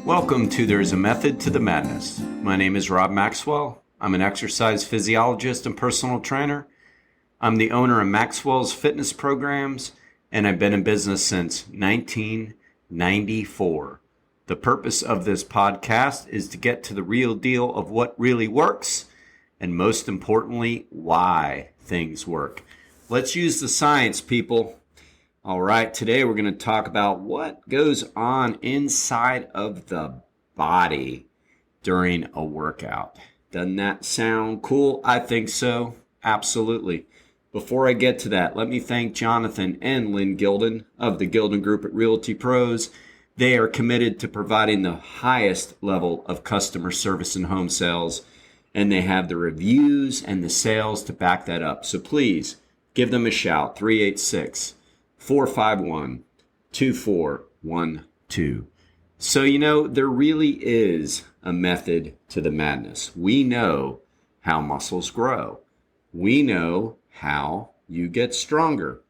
Welcome to There's a Method to the Madness. My name is Rob Maxwell. I'm an exercise physiologist and personal trainer. I'm the owner of Maxwell's Fitness Programs, and I've been in business since 1994. The purpose of this podcast is to get to the real deal of what really works, and most importantly, why things work. Let's use the science, people. All right, today we're going to talk about what goes on inside of the body during a workout. Doesn't that sound cool? I think so. Absolutely. Before I get to that, let me thank Jonathan and Lynn Gilden of the Gilden Group at Realty Pros. They are committed to providing the highest level of customer service in home sales, and they have the reviews and the sales to back that up. So please give them a shout, 386-451-2412. So, there really is a method to the madness. We know how muscles grow. We know how you get stronger.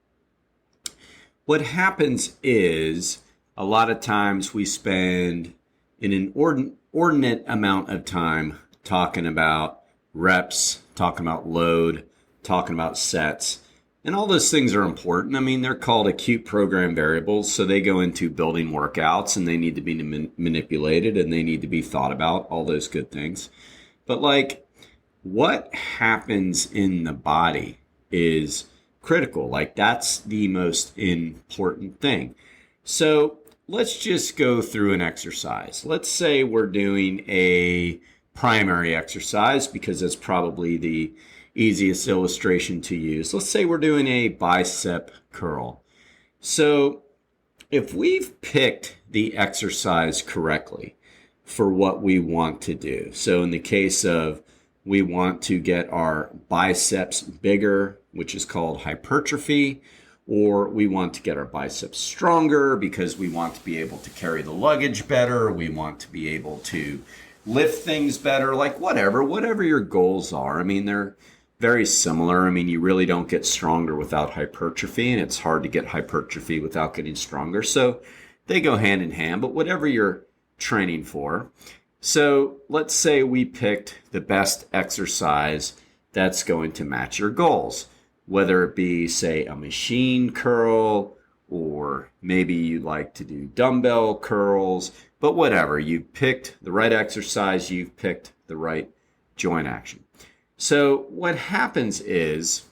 What happens is a lot of times we spend an inordinate amount of time talking about reps, talking about load, talking about sets. And all those things are important. I mean, they're called acute program variables, so they go into building workouts, and they need to be manipulated, and they need to be thought about, all those good things. But what happens in the body is critical. That's the most important thing. So let's just go through an exercise. Let's say we're doing a primary exercise, because that's probably the easiest illustration to use. Let's say we're doing a bicep curl. So if we've picked the exercise correctly for what we want to do, so in the case of we want to get our biceps bigger, which is called hypertrophy, or we want to get our biceps stronger because we want to be able to carry the luggage better, we want to be able to lift things better, whatever your goals are. I mean, they're very similar. I mean, you really don't get stronger without hypertrophy, and it's hard to get hypertrophy without getting stronger. So they go hand in hand, but whatever you're training for. So let's say we picked the best exercise that's going to match your goals, whether it be, say, a machine curl, or maybe you like to do dumbbell curls, but whatever. You've picked the right exercise, you've picked the right joint action. So what happens is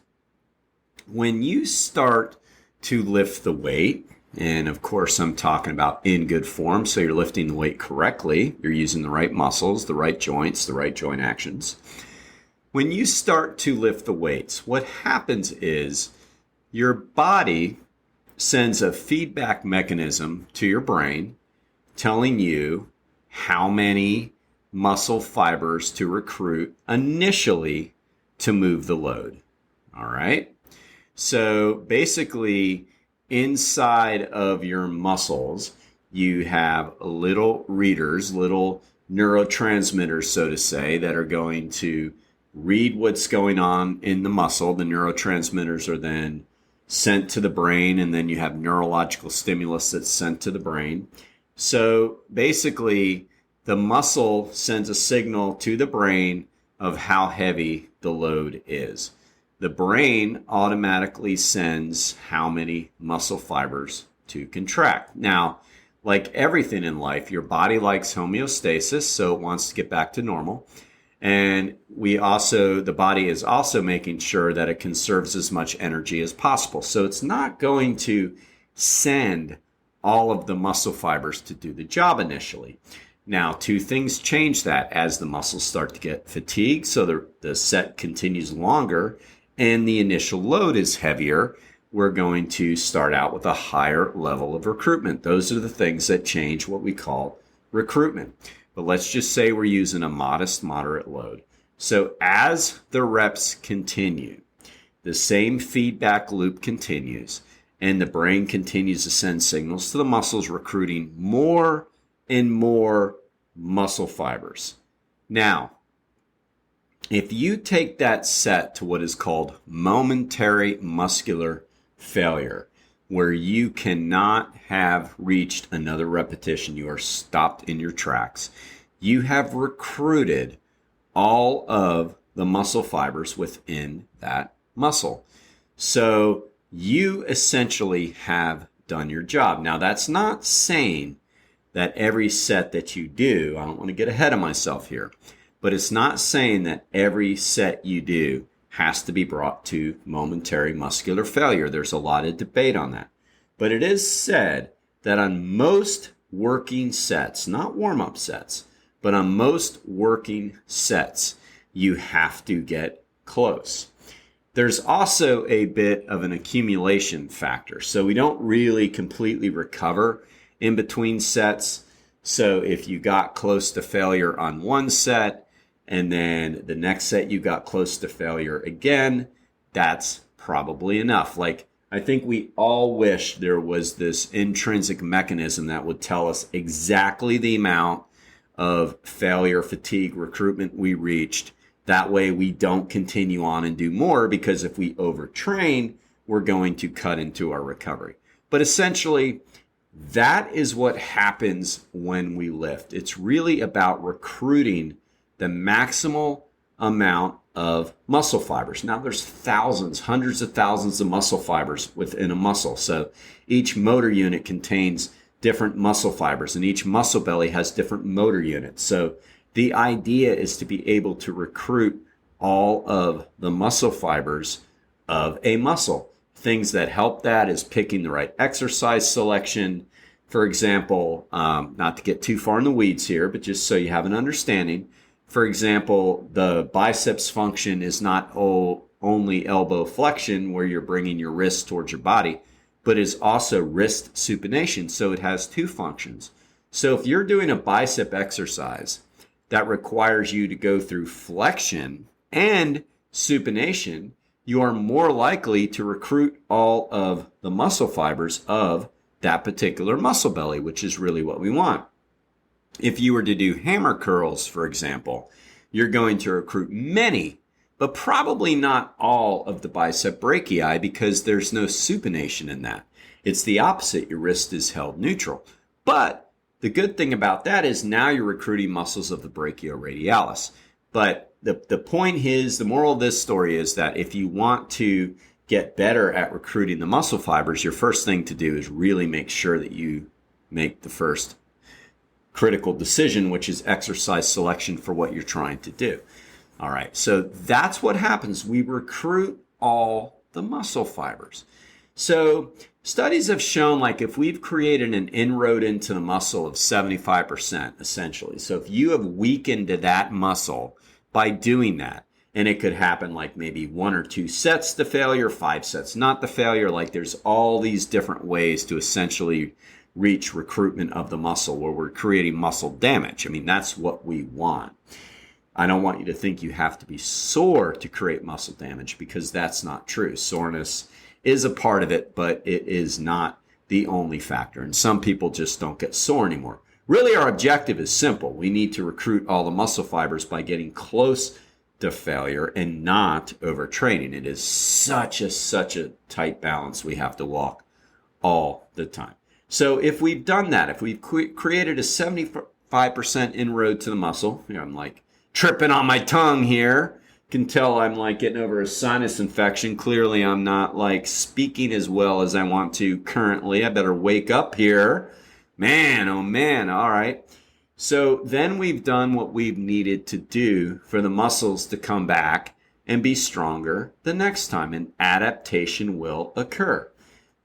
when you start to lift the weight, and of course I'm talking about in good form, so you're lifting the weight correctly, you're using the right muscles, the right joints, the right joint actions. When you start to lift the weights, what happens is your body sends a feedback mechanism to your brain telling you how many muscle fibers to recruit initially to move the load. All right. So basically, inside of your muscles, you have little readers, little neurotransmitters, so to say, that are going to read what's going on in the muscle. The neurotransmitters are then sent to the brain, and then you have neurological stimulus that's sent to the brain. So basically, the muscle sends a signal to the brain of how heavy the load is. The brain automatically sends how many muscle fibers to contract. Now, like everything in life, your body likes homeostasis, so it wants to get back to normal. And the body is also making sure that it conserves as much energy as possible. So it's not going to send all of the muscle fibers to do the job initially. Now, two things change that as the muscles start to get fatigued, so the set continues longer and the initial load is heavier. We're going to start out with a higher level of recruitment. Those are the things that change what we call recruitment. But let's just say we're using a modest, moderate load. So as the reps continue, the same feedback loop continues, and the brain continues to send signals to the muscles, recruiting more and more muscle fibers. Now, if you take that set to what is called momentary muscular failure, where you cannot have reached another repetition. You are stopped in your tracks. You have recruited all of the muscle fibers within that muscle. So you essentially have done your job. Now, that's not saying that every set that you do, I don't want to get ahead of myself here, but it's not saying that every set you do has to be brought to momentary muscular failure. There's a lot of debate on that. But it is said that on most working sets, not warm-up sets, but on most working sets, you have to get close. There's also a bit of an accumulation factor. So we don't really completely recover in between sets. So if you got close to failure on one set, and then the next set you got close to failure again, that's probably enough. Like, I think we all wish there was this intrinsic mechanism that would tell us exactly the amount of failure, fatigue, recruitment we reached. That way we don't continue on and do more, because if we overtrain, we're going to cut into our recovery. But essentially, that is what happens when we lift. It's really about recruiting the maximal amount of muscle fibers. Now, there's thousands, hundreds of thousands of muscle fibers within a muscle. So each motor unit contains different muscle fibers, and each muscle belly has different motor units. So the idea is to be able to recruit all of the muscle fibers of a muscle. Things that help that is picking the right exercise selection. For example, not to get too far in the weeds here, but just so you have an understanding. For example, the biceps function is not only elbow flexion, where you're bringing your wrist towards your body, but is also wrist supination. So it has two functions. So if you're doing a bicep exercise that requires you to go through flexion and supination, you are more likely to recruit all of the muscle fibers of that particular muscle belly, which is really what we want. If you were to do hammer curls, for example, you're going to recruit many, but probably not all of the bicep brachii, because there's no supination in that. It's the opposite. Your wrist is held neutral. But the good thing about that is now you're recruiting muscles of the brachioradialis. But the point is, the moral of this story is that if you want to get better at recruiting the muscle fibers, your first thing to do is really make sure that you make the first critical decision, which is exercise selection for what you're trying to do. All right, so that's what happens. We recruit all the muscle fibers. So studies have shown, like, if we've created an inroad into the muscle of 75%, essentially. So if you have weakened that muscle by doing that, and it could happen like maybe 1 or 2 sets to failure, 5 sets not to failure. Like, there's all these different ways to essentially reach recruitment of the muscle where we're creating muscle damage. I mean, that's what we want. I don't want you to think you have to be sore to create muscle damage, because that's not true. Soreness is a part of it, but it is not the only factor. And some people just don't get sore anymore. Really, our objective is simple. We need to recruit all the muscle fibers by getting close to failure and not overtraining. It is such a tight balance we have to walk all the time. So if we've done that, if we've created a 75% inroad to the muscle, I'm like tripping on my tongue here. Can tell I'm like getting over a sinus infection. Clearly I'm not like speaking as well as I want to currently. I better wake up here. Man, oh man, all right. So then we've done what we've needed to do for the muscles to come back and be stronger the next time, and adaptation will occur.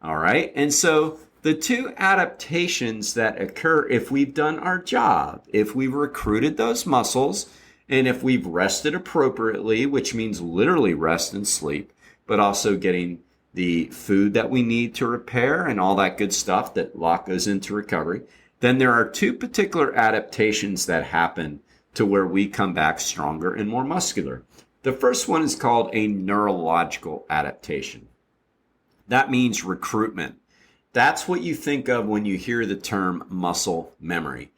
All right, and so the 2 adaptations that occur if we've done our job, if we've recruited those muscles, and if we've rested appropriately, which means literally rest and sleep, but also getting the food that we need to repair and all that good stuff that lot goes into recovery, then there are 2 particular adaptations that happen to where we come back stronger and more muscular. The first one is called a neurological adaptation. That means recruitment. That's what you think of when you hear the term muscle memory.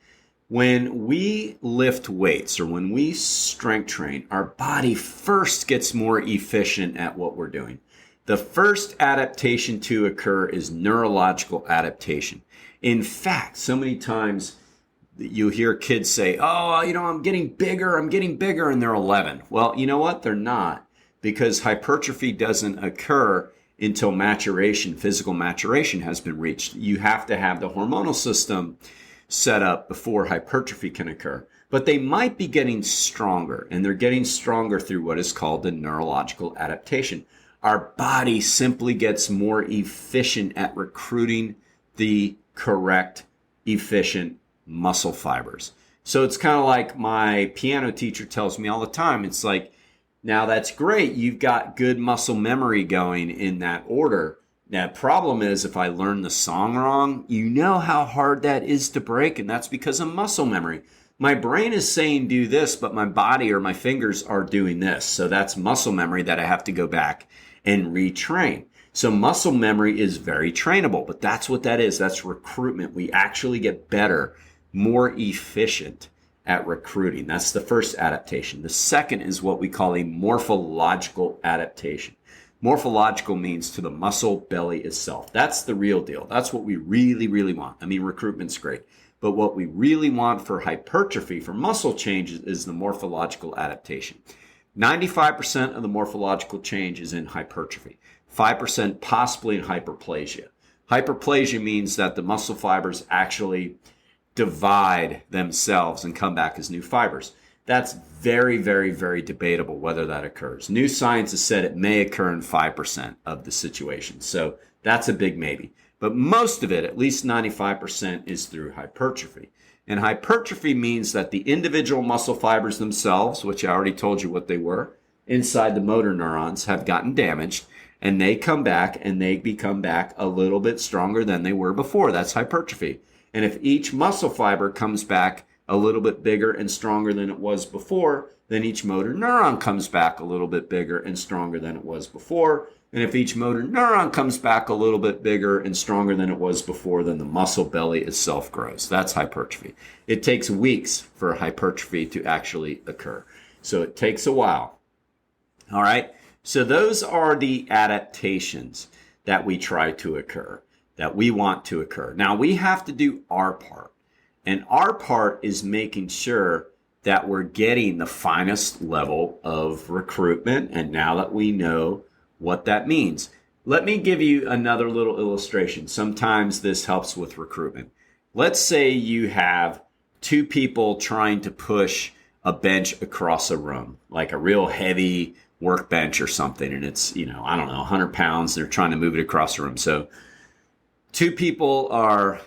When we lift weights or when we strength train, our body first gets more efficient at what we're doing. The first adaptation to occur is neurological adaptation. In fact, so many times you hear kids say, oh, I'm getting bigger, and they're 11. Well, you know what? They're not, because hypertrophy doesn't occur until maturation, physical maturation has been reached. You have to have the hormonal system set up before hypertrophy can occur. But they might be getting stronger, and they're getting stronger through what is called the neurological adaptation. Our body simply gets more efficient at recruiting the correct, efficient muscle fibers. So it's kind of like my piano teacher tells me all the time. It's like, now that's great. You've got good muscle memory going in that order. Now, the problem is if I learn the song wrong, you know how hard that is to break, and that's because of muscle memory. My brain is saying do this, but my body or my fingers are doing this. So that's muscle memory that I have to go back and retrain. So muscle memory is very trainable, but that's what that is. That's recruitment. We actually get better, more efficient at recruiting. That's the first adaptation. The second is what we call a morphological adaptation. Morphological means to the muscle belly itself. That's the real deal. That's what we really, really want. I mean, recruitment's great. But what we really want for hypertrophy, for muscle changes, is the morphological adaptation. 95% of the morphological change is in hypertrophy. 5% possibly in hyperplasia. Hyperplasia means that the muscle fibers actually divide themselves and come back as new fibers. That's very, very, very debatable whether that occurs. New science has said it may occur in 5% of the situation. So that's a big maybe. But most of it, at least 95%, is through hypertrophy. And hypertrophy means that the individual muscle fibers themselves, which I already told you what they were, inside the motor neurons have gotten damaged, and they come back and they become back a little bit stronger than they were before. That's hypertrophy. And if each muscle fiber comes back a little bit bigger and stronger than it was before, then each motor neuron comes back a little bit bigger and stronger than it was before. And if each motor neuron comes back a little bit bigger and stronger than it was before, then the muscle belly itself grows. That's hypertrophy. It takes weeks for hypertrophy to actually occur. So it takes a while. All right. So those are the adaptations that we try to occur, that we want to occur. Now we have to do our part. And our part is making sure that we're getting the finest level of recruitment. And now that we know what that means, let me give you another little illustration. Sometimes this helps with recruitment. Let's say you have two people trying to push a bench across a room, like a real heavy workbench or something. And it's, 100 pounds. They're trying to move it across the room. So two people are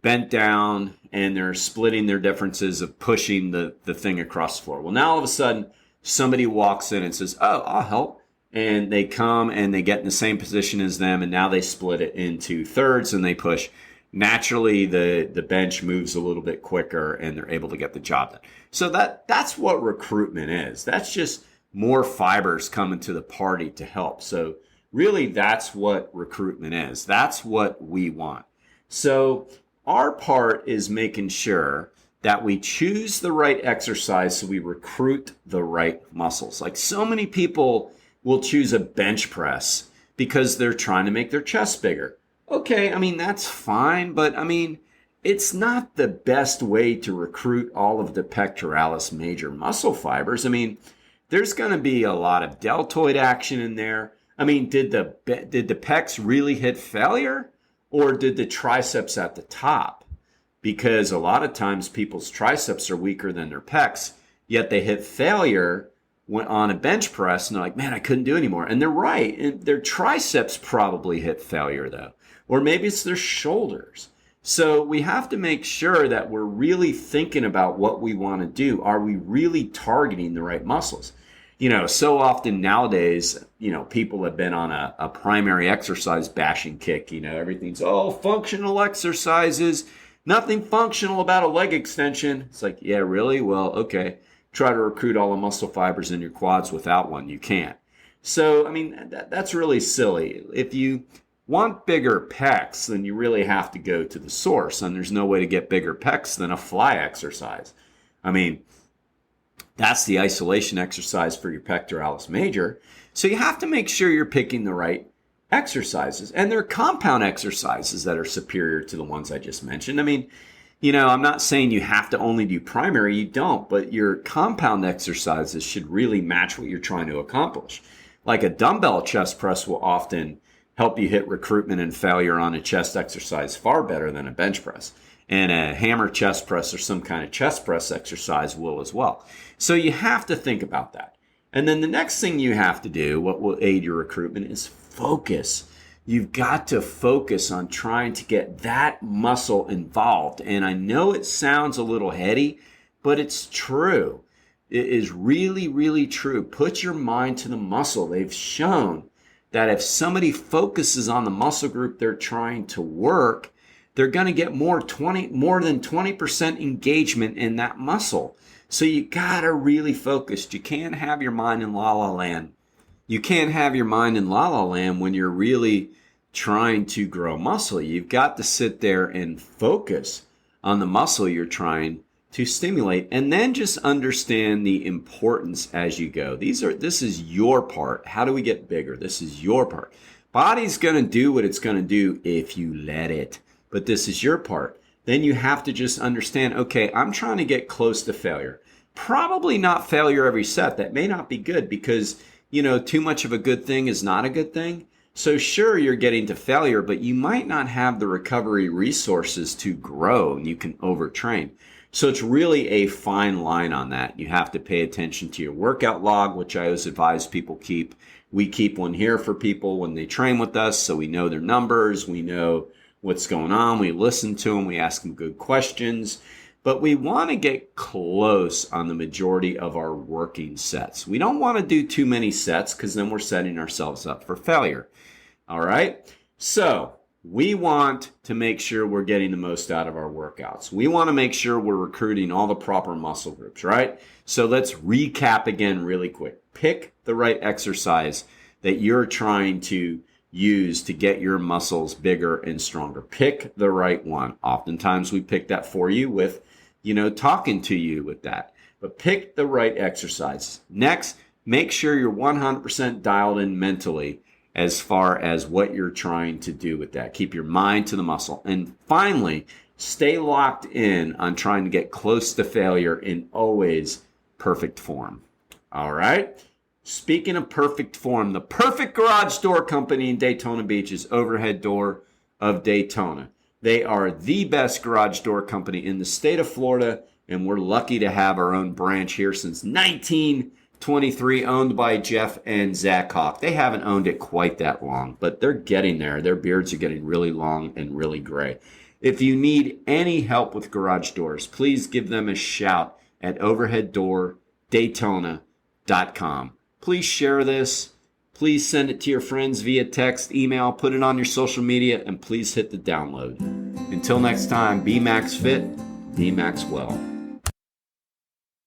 bent down and they're splitting their differences of pushing the thing across the floor. Well, now all of a sudden somebody walks in and says, oh, I'll help. And they come and they get in the same position as them. And now they split it into thirds and they push. Naturally, the bench moves a little bit quicker and they're able to get the job done. So that's what recruitment is. That's just more fibers coming to the party to help. So really, that's what recruitment is. That's what we want. So our part is making sure that we choose the right exercise so we recruit the right muscles. Like so many people will choose a bench press because they're trying to make their chest bigger. Okay, that's fine, but it's not the best way to recruit all of the pectoralis major muscle fibers. There's going to be a lot of deltoid action in there. Did the pecs really hit failure, or did the triceps at the top? Because a lot of times people's triceps are weaker than their pecs, yet they hit failure on a bench press, and they're like, man, I couldn't do anymore. And they're right. And their triceps probably hit failure, though. Or maybe it's their shoulders. So we have to make sure that we're really thinking about what we want to do. Are we really targeting the right muscles? So often nowadays, people have been on a primary exercise bashing kick. Everything's, functional exercises. Nothing functional about a leg extension. It's like, yeah, really? Well, okay. Try to recruit all the muscle fibers in your quads without one. You can't. So, that's really silly. If you want bigger pecs, then you really have to go to the source. And there's no way to get bigger pecs than a fly exercise. That's the isolation exercise for your pectoralis major. So you have to make sure you're picking the right exercises. And they're compound exercises that are superior to the ones I just mentioned. I mean, you know, I'm not saying you have to only do primary, you don't, but your compound exercises should really match what you're trying to accomplish. Like a dumbbell chest press will often help you hit recruitment and failure on a chest exercise far better than a bench press. And a hammer chest press or some kind of chest press exercise will as well. So you have to think about that. And then the next thing you have to do, what will aid your recruitment, is focus. You've got to focus on trying to get that muscle involved. And I know it sounds a little heady, but it's true. It is really, really true. Put your mind to the muscle. They've shown that if somebody focuses on the muscle group they're trying to work, they're going to get more than 20% engagement in that muscle. So you got to really focus. You can't have your mind in la la land. You can't have your mind in la la land when you're really trying to grow muscle. You've got to sit there and focus on the muscle you're trying to stimulate, and then just understand the importance as you go. This is your part. How do we get bigger? This is your part. Body's going to do what it's going to do if you let it, but this is your part. Then you have to just understand, okay, I'm trying to get close to failure. Probably not failure every set. That may not be good because, you know, too much of a good thing is not a good thing. So sure, you're getting to failure, but you might not have the recovery resources to grow, and you can overtrain. So it's really a fine line on that. You have to pay attention to your workout log, which I always advise people keep. We keep one here for people when they train with us, so we know their numbers, we know what's going on, we listen to them, we ask them good questions. But we want to get close on the majority of our working sets. We don't want to do too many sets because then we're setting ourselves up for failure. All right? So we want to make sure we're getting the most out of our workouts. We want to make sure we're recruiting all the proper muscle groups, right? So let's recap again really quick. Pick the right exercise that you're trying to use to get your muscles bigger and stronger. Pick the right one. Oftentimes we pick that for you with, talking to you with that. But pick the right exercise. Next, make sure you're 100% dialed in mentally as far as what you're trying to do with that. Keep your mind to the muscle. And finally, stay locked in on trying to get close to failure in always perfect form. All right? Speaking of perfect form, the perfect garage door company in Daytona Beach is Overhead Door of Daytona. They are the best garage door company in the state of Florida, and we're lucky to have our own branch here since 1923, owned by Jeff and Zach Hawk. They haven't owned it quite that long, but they're getting there. Their beards are getting really long and really gray. If you need any help with garage doors, please give them a shout at overheaddordaytona.com. Please share this. Please send it to your friends via text, email, put it on your social media, and please hit the download. Until next time, be max fit, be max well.